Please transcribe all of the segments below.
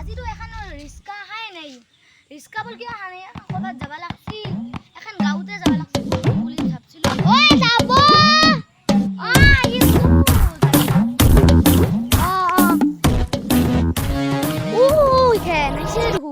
আজিতো এখন ৰিস্কা আহাই নাই ৰিস্কা বল কিয় আহা নাই ক'ৰবাত যাব লাগছি এখন গাঁৱতে যাব লাগছি বুলি ভাবছিলো ঐ যাব আহিছো ইখে নাইছে দেখো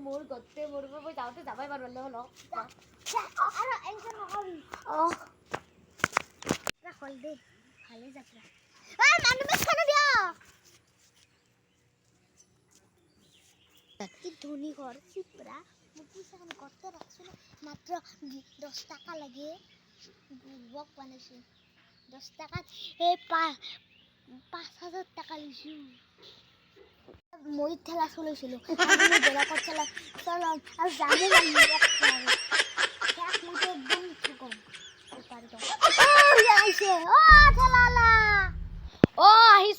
মোৰ গতে মৰিব মই যাওঁতে যাবাই পাৰো হল আৰু এনকে নকৰি ৰাখল দে ভালে যাত্ৰা মানুহ খানা দিয়া কি ধনী ঘৰ চিপৰা মোক পইচাখন গতে ৰাখছো মাত্ৰ 10 টাকা লাগে বুবক বানাইছো 10 টাকাত এই 5000 টাকা লৈছো মই ঠেলা চলাইছিলো আমি বেলাকত চলাম আৰু জানো একদম ঠকম আহিছে ঠেলালা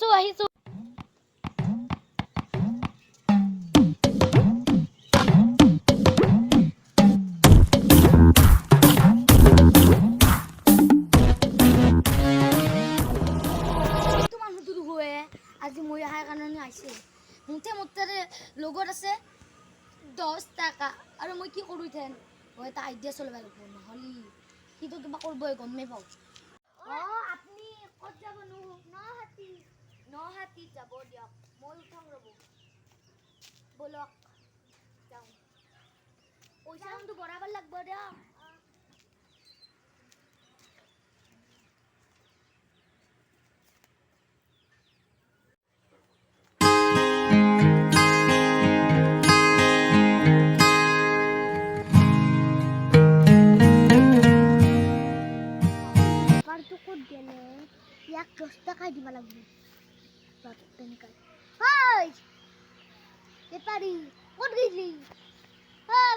আহিছো আজি মই আহাৰ কাৰণে আহিছে মুঠে লগত আছে 10 টাকা আৰু মই কি কৰো ইতেন মই এটা আইডিয়া চলাব লাগিব নহলি কিটো কিবা কৰবই গমে পাও আপুনি ক'ত যাব নহাটি যাব দিয়ক মই উঠাম ৰব বলক যাও পইচাটো বৰাবৰ লাগব দিয়ক ইয়াক 10 টাকা দিব লাগিব পেন কাৰ্ড হাই বেপাৰী ক'ত গেলি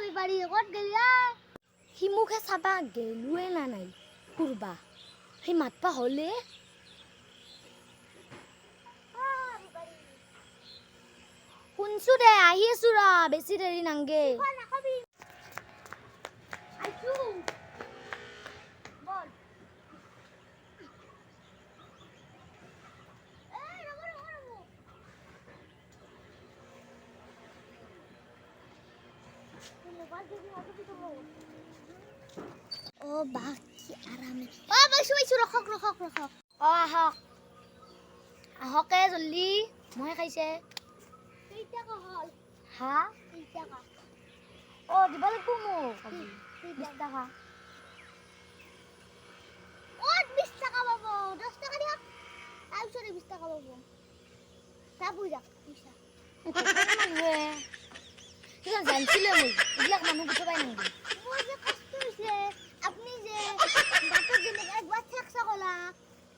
বেপাৰী ক'ত গেলি সি মুখে চাবা গেলুৱে না নাই কুৰবা সেই মাতপা হলে শুনছো দে আহি আছো ৰ বেছি দেৰি নাংগে বাকি আৰামে বাইছো ৰখক আহকে জল্দি মই খাইছে কেইটাকা হল হা কেইটাকা দিব লাগিব মোক 20 টাকা 20 টাকা পাব 10 টাকা দিয়ক তাৰপিছত 20 টাকা পাব তা বুঝা পইচা কিয় জানছিলে মই এইবিলাক মানুহ গুটবাই নাংগে মই যে কষ্ট হৈছে আপনি যে বাটত গেলে একবার ঠেকছা কলা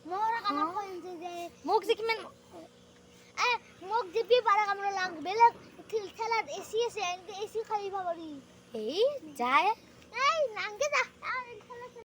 মোর কাম কইছে যে মোক যে কিমান মোক জিপি পারা কামরা লাগ বেলে ঠেলাত এসি আছে এসি খাই পাবরি এই যায় এই নাংগে যা